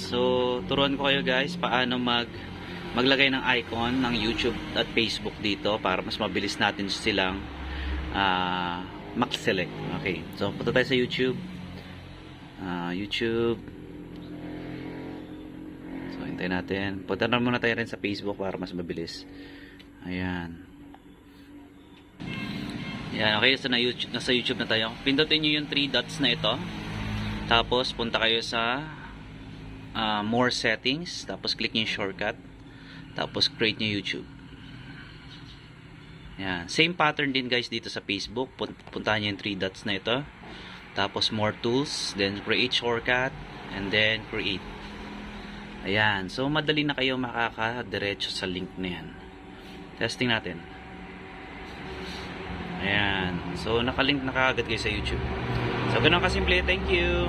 So, turuan ko kayo guys paano maglagay ng icon ng YouTube at Facebook dito para mas mabilis natin silang select. Okay. So, punta tayo sa YouTube. YouTube. So, hintayin natin. Punta na muna tayo rin sa Facebook para mas mabilis. Ayan. Yan, okay. So, nasa YouTube na tayo. Pindutin nyo yung 3 dots na ito. Tapos, punta kayo sa more settings. Tapos, click nyo yung shortcut. Tapos, create nyo YouTube. Yan. Same pattern din guys dito sa Facebook. Puntahan nyo yung 3 dots na ito. Tapos, more tools. Then, create shortcut. And then, create. Ayan. So, madali na kayo makakadiretso sa link na yan. Testing natin. Ayan. So, nakalink na kaagad kayo sa YouTube. So, ganun kasimple. Thank you.